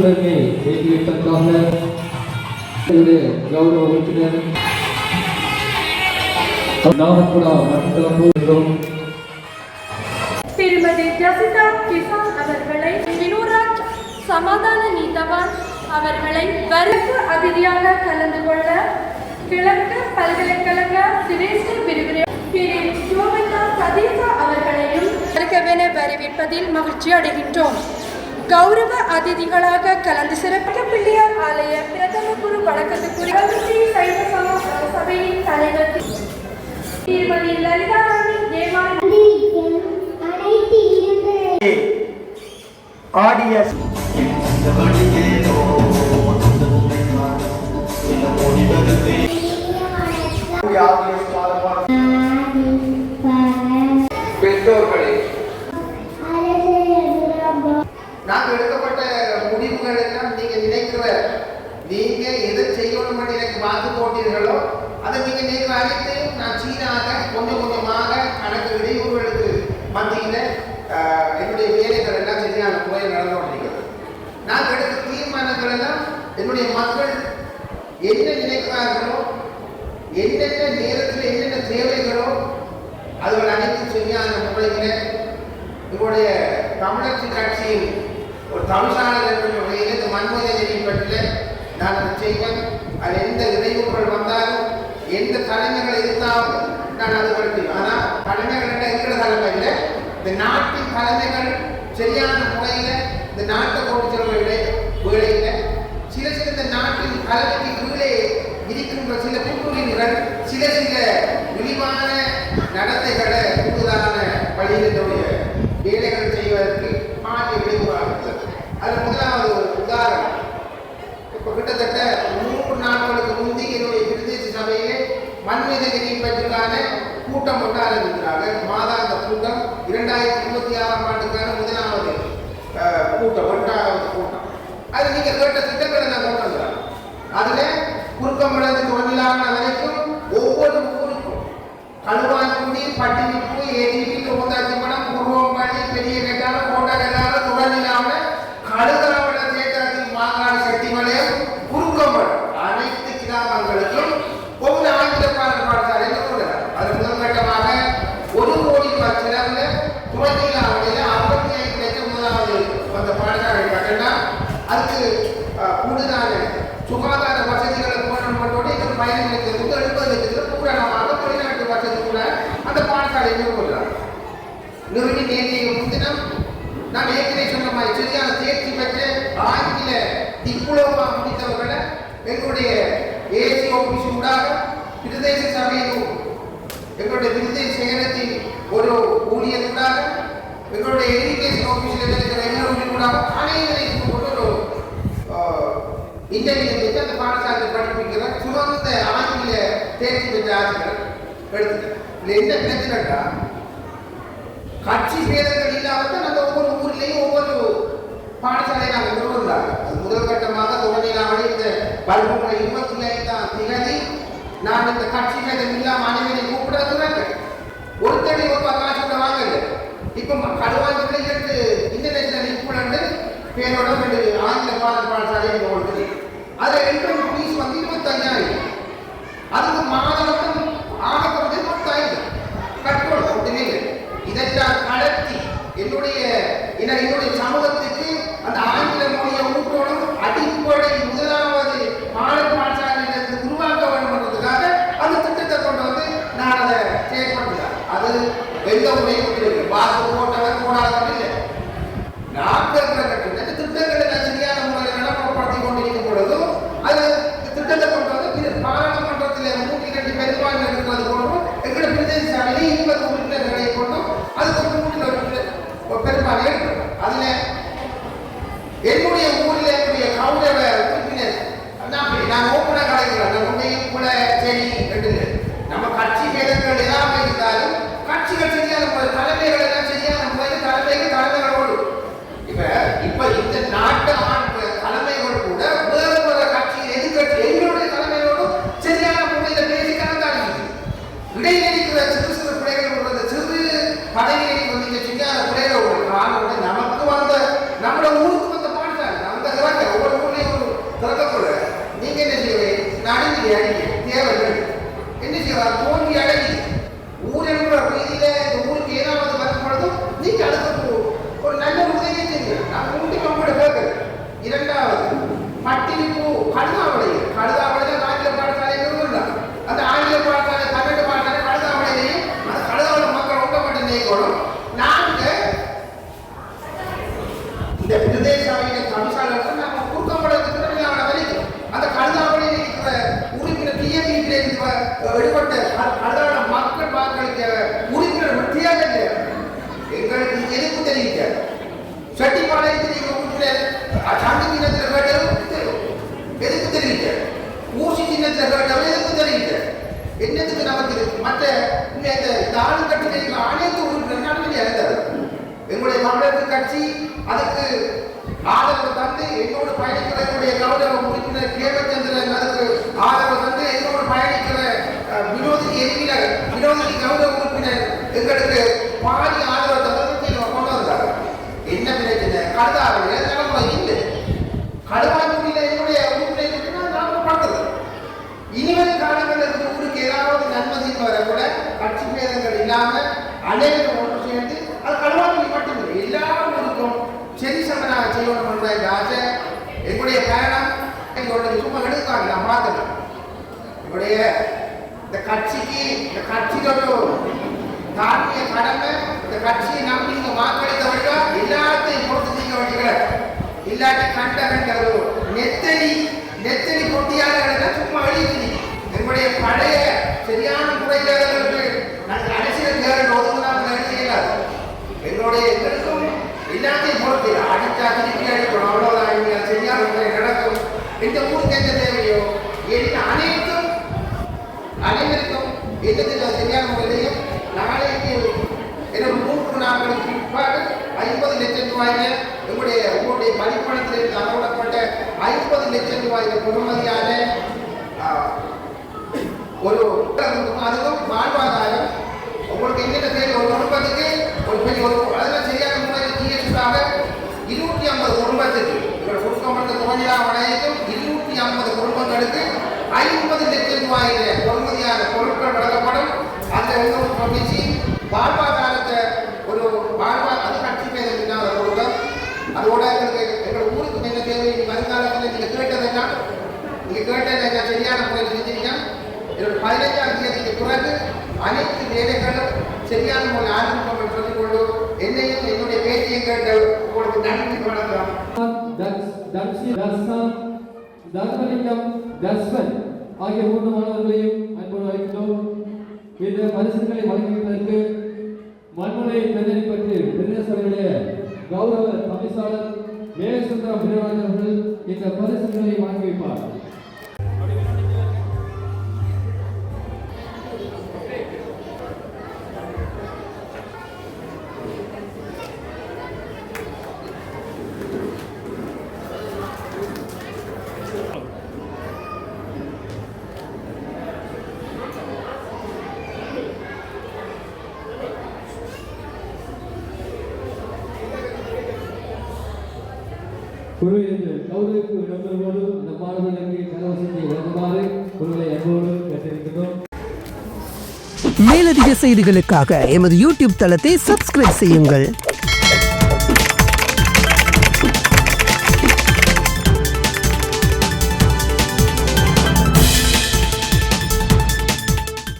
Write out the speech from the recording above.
தொடர்பை ஏற்றிவிட்டதாக கௌரவ உறுப்பினர் நாகப்புடா மட்டக்களப்பு திருமதி ஜசிதா கிசான் அவர்களை வினோராஜ் சமாதான நீதவான் அவர்களை வருக அதிதியாக கலந்து கொள்ள கிழக்கு பல்கலைக்கழக சிரேஷ்ட பிரிவு சதீசா அவர்களையும் வருகவென வரவேற்பதில் மகிழ்ச்சி அடைகின்றோம். கௌரவ அதிதிகளாக கலந்து சிறப்பிக்க பிள்ளையார் ஆலய பிரதம குரு வணக்கத்துக்குரிய சைவ சபையின் தலைவர் திருமதி லலிதாராணி பெற்றோர்களே, நாங்கள் எடுக்கப்பட்ட முடிவுகள் எல்லாம் நீங்க நினைக்கிற நீங்க எதை செய்யணும் எனக்கு வாக்கு போட்டீர்களோ அதை நீங்க நினைக்கிற அனைத்தையும் நான் சீராக கொஞ்சம் கொஞ்சமாக கணக்கு இடையூறுகளுக்கு மத்தியில என்னுடைய வேலைகள் எல்லாம் சரியான முறையில் நடந்து கொண்டிருக்கிறது. நாங்கள் எடுத்த தீர்மானங்கள் எல்லாம் என்னுடைய மக்கள் என்ன நினைக்கிறார்களோ என்னென்ன நேரத்தில் என்னென்ன தேவைகளோ அதுகள் அனைத்தும் சரியான முறையில் எங்களுடைய தமிழரசு கட்சியின் ஒரு தமிழ்சாளர் என்ற வகையில் இந்த மன்மோதனை பற்றிய நான் அதை செய்வேன். அது எந்த இடையூறுகள் வந்தாலும் எந்த தலைமைகள் இருந்தாலும் நான் அது படுத்தேன். ஆனால் தலைமைகள் இருக்கிற தலைமையில் இந்த நாட்டின் தலைமைகள் சரியான முறையில் இந்த நாட்டை கொண்டு செல்வதில்லை வேலையில் சில இந்த நாட்டின் தலைமைக்கு கீழே இருக்கின்ற சில குற்றவியல்கள் சில விரிவான நடத்தைகளை கூடுதலான வழியினுடைய வேலைகள் செய்வதற்கு மாநில இடையூறாக இருக்கிறது. அது முதலாவது ஒரு உதாரணம். இப்போ கிட்டத்தட்ட 3 நாட்களுக்கு முந்தி என்னுடைய பிரதேச சபையிலே மண்மீதகிரி பற்றிக்கான கூட்டம் ஒன்று ஆரம்பிக்கிறார்கள். மாதாந்த கூட்டம் 2026ஆம் ஆண்டுக்கான முதலாவது கூட்டம், 1வது கூட்டம். அது நீங்கள் கேட்ட திட்டங்களை நான் கொண்டு வந்துடுறேன். அதில் குறுக்கமிழந்து தொழிலான வரைக்கும் ஒவ்வொரு ஊருக்கும் கழுவாய்க்குடி, பட்டினிப்பு, ஏடிபி, தொகுந்தாச்சி மடம், பூர்வம்பாடி, பெரிய கட்டாரம், கோட்டை கட்டாரம், தொடர்நிலாமல் கழுதாவள தேட்டத்தில் மாங்காடு சட்டிமலையம் குறுக்கமடம் அனைத்து கிராமங்களுக்கும் ஒவ்வொரு ஆங்கில பாடசாலை கொடுக்கிறார். அது முதற்கட்டமாக 1 கோடி செலவில் துவங்கிலாவளையில் 55 லட்சம் முதலாவது அந்த பாடசாலை கட்டணம். அதுக்கு கூடுதலான சுகாதார வசதிகளை போனோடு எங்கள் பயணங்களுக்கு 70 லட்சத்தில் பூரணமாக வெளிநாட்டு வசதி கூட அந்த பாடசாலை நிறுவுகிறார். நிறுவனி நேற்றைய முன்தினம் நான் ஏற்கனவே சொன்ன மாதிரி சரியான தேர்ச்சி பெற்று ஆங்கில டிப்ளோமா முடித்தவர்களை எங்களுடைய ஏசி ஆபீஸ் ஊடாக பிரதேச சபையில் எங்களுடைய பிரதேச சேகரத்தின் ஒரு ஊழியர்களாக எங்களுடைய எஜுகேஷன் ஆபீஸில் இருக்கிற எல்லோரும் கூட அனைவரையும் கொண்டு ஒரு இன்டர்வியூ வச்சு அந்த பாடசாலை படிப்பிக்கிற சுமந்த ஆங்கில தேர்ச்சி பெற்ற ஆசிரியர் எடுத்துட்டேன். இல்லை என்ன பிரச்சனைட்டா கட்சி பேதங்கள் இல்லாமல் அந்த ஒவ்வொரு ஊர்லேயும் ஒவ்வொரு பாடசாலை நாங்கள் நிறுவனாங்க. அது முதல் கட்டமாக தொடங்கினாலே இந்த பல்புகளை 25ஆம் தேதி நான் இந்த கட்சி பேதம் இல்லாமல் அனைவரை கூப்பிடுறாங்க. ஒருத்தடி ஒரு காசு கூட வாங்கல. இப்போ கடுவாய்களை 2 இன்டர்நேஷனல் இக்குவலண்ட் பேரோட 2 ஆங்கில பாடசாலை கொடுக்குது. அதில் என்ட்ரன்ஸ் ஃபீஸ் வந்து 25,000. அதுக்கு மாதம் ஆகப்போது 10,000 கட்டோடு ஒன்றுமே இல்லை. இதெல்லாம் கடத்தி என்னுடைய சமூகத்துக்கு அந்த ஆங்கில மொழியை ஊட்டணும் அடிப்படை முதலாவது பாடசாலையிலிருந்து உருவாக்க வேண்டும் என்பதற்காக அந்த திட்டத்தை கொண்டு வந்து நான் அதை செயல்படுத்துகிறேன். அது எந்த முறையும் வாக்கு போட்டவர் போடாதவர் இல்லை. நாட்கள் கட்டின திட்டங்களை சரியான முறையில் நடைமுறைப்படுத்தி கொண்டிருக்கும் பொழுதும் அது திட்டத்தை கொண்டு வந்து பாராளுமன்றத்தில் 102 பெரும்பான்மை இருக்கிறது போன்றும் எங்களுடைய பிரதேச சபையில் 20 உறுப்பினர்களை கொண்டும் அதுக்கு 3 பெரும்பான்மை இருக்கிறது. அதில் என்னுடைய ஊரில் என்னுடைய கௌரவ உறுப்பினர் நான் ஓப்பனாக கலைக்கிறேன். நம்முடைய கூட சரி ரெண்டு நம்ம கட்சி பேதங்கள் எல்லாம் இருந்தாலும் கட்சிகள் சரியான தலைமைகள் எல்லாம் சரியான நீங்க அதுக்கு ஒரு நல்ல உதவியை செய்யுங்க. நான் மூன்றுக்கு உங்களோட கேட்கிறேன். இரண்டாவது பட்டினிப்பு கழுதாவளை தான் ஆங்கில பாடசாலை நிறுவனம். அந்த ஆங்கில பாடசாலை தமிழ் பாடசாலை கழுதாவளையிலையும் அந்த கழுதாவளை மக்கள் ஒட்டப்பட்டு நீக்கணும். நாங்க இந்த பிரதேச சபையின் கமிஷனருக்கு நாங்கள் குறுக்கம்பலத்துக்கு வலிக்கும். அந்த கழுதாவளையில் இருக்கிற உறுப்பினர் டிஎம்இ வெளிப்பட்ட கழுதாவளை மக்கள் வாக்களிக்க உறுப்பினர் தேவையில்லை. எங்களுக்கு எதிர்ப்பு தெரிவிக்க செட்டிப்பாளையத்தில் எங்கள் உறுப்பினர் சாந்தி சின்னத்தில் கேட்டதும் எதிர்ப்பு தெரிவிக்க, ஊசி சின்னத்தில் கேட்டதும் எதிர்ப்பு தெரிவிக்க. என்னத்துக்கு நமக்கு மற்ற இந்த ஆளுங்கட்சியில் இருக்கிற அனைத்து உறுப்பினர்கள் இருந்தார். எங்களுடைய தமிழக கட்சி அதுக்கு ஆதரவு தந்து எங்களோடு பயணிக்கிற என்னுடைய கௌரவ உறுப்பினர் கேவச்சந்திரன் அதுக்கு ஆதரவு தந்து எங்களோடு பயணிக்கிற வினோதி கௌரவ உறுப்பினர் எங்களுக்கு பாதி ஆதரவு தந்து கொண்டு வந்தார். என்ன பிரச்சனை? கழுதாவளை தலைமுறை இல்லை. கழுவாய்மொழியில் என்னுடைய உறுப்பினர் நாங்கள் பண்றது. இனிவரும் காலங்களில் ஊருக்கு ஏதாவது நன்மதி வர கூட கட்சி பேதங்கள் இல்லாமல் அனைவரும் ஒன்று சேர்ந்து அது கழுவாய்மொழி மட்டுமில்லை எல்லா ஊருக்கும் சரி சமனாக செய்யணும் என்ற இந்த ஆசை எங்களுடைய பயணம் எங்களுடைய சும்மா எடுக்காங்க. நான் பார்த்துட்டேன் எங்களுடைய இந்த கட்சியோட தார்மீக கடமை. இந்த கட்சியை நம்பி நீங்க வாக்களித்தவர்களா எல்லாத்தையும் பொறுத்து செய்ய வேண்டிய இல்லாட்டி கண்ட ஒரு நெத்தலி போட்டியாளர்கள் சும்மா எழுதி எங்களுடைய பழைய சரியான முறைகளுக்கு அரசியல் தேர்தல் ஒதுங்கினால் செய்யலாது. எங்களுடைய எங்களுக்கும் எல்லாத்தையும் பொறுத்து அடித்தா திருப்பி அடிக்கணும். அவ்வளோதான் சரியான முறை நடக்கும். இந்த ஊருக்கு எந்த தேவையோ என்ன அனைவருக்கும் எந்த சரியான முறையிலையும் நாளைக்கு 3 நாட்களுக்கு பிற்பாடு 50 லட்சம் ரூபாய்க்கு உங்களுடைய பணிப்பணத்தில் அறவிடப்பட்ட 50 லட்சம் ரூபாய்க்கு பொறுமதியான ஒரு அதுவும் வாழ்வாதாரம். உங்களுக்கு என்னென்ன தேவை? ஒரு குடும்பத்துக்கு அதெல்லாம் சரியான முறையில் ஜிஎஸ்டிக்காக 250 குடும்பத்துக்கு கொடுக்கப்பட்ட தொகையா வளையத்தும் 250 குடும்பங்களுக்கு 50 லட்சம் ரூபாயில பொறுமதியான பொருட்கள் வழங்கப்படும். அதில் வந்து வாழ்வாதாரத்தை அது கட்சி பேர் கொடுக்கும். அதோட எங்கள் ஊருக்கு என்ன தேவை? வருங்காலத்தில் நீங்கள் கேட்டதை சரியான முறையில் செஞ்சீங்க. 15ஆம் தேதிக்கு பிறகு அனைத்து வேலைகளும் சரியான முறையில் ஆரம்பிக்கும் சொல்லிக்கொண்டு என்னையும் என்னுடைய பேச்சையும் கேட்டு உங்களுக்கு நன்றி வணக்கம். தர்மலிங்கம் தஸ்வன் ஆகிய 3 மாணவர்களையும் அன்போடு அழைக்கிறோம். இந்த பரிசுகளை வழங்குவதற்கு மண்முனை தேர்ந்தெடுப்பட்டு பிரதேச சபையுடைய கௌரவ கமிஷனர் மேகசுந்தரம் பிரபாகர் அவர்கள் இந்த பரிசுகளை வழங்கி வைப்பார். குரு என்று கௌரவிப்பு இடம்பெறுவோடு அந்த மாணவர்களுக்கு கலவசத்தை வழங்குமாறு குருவை அன்போடு கேட்டிருக்கிறோம். மேலதிக செய்திகளுக்காக எமது யூடியூப் தளத்தை சப்ஸ்கிரைப் செய்யுங்கள்.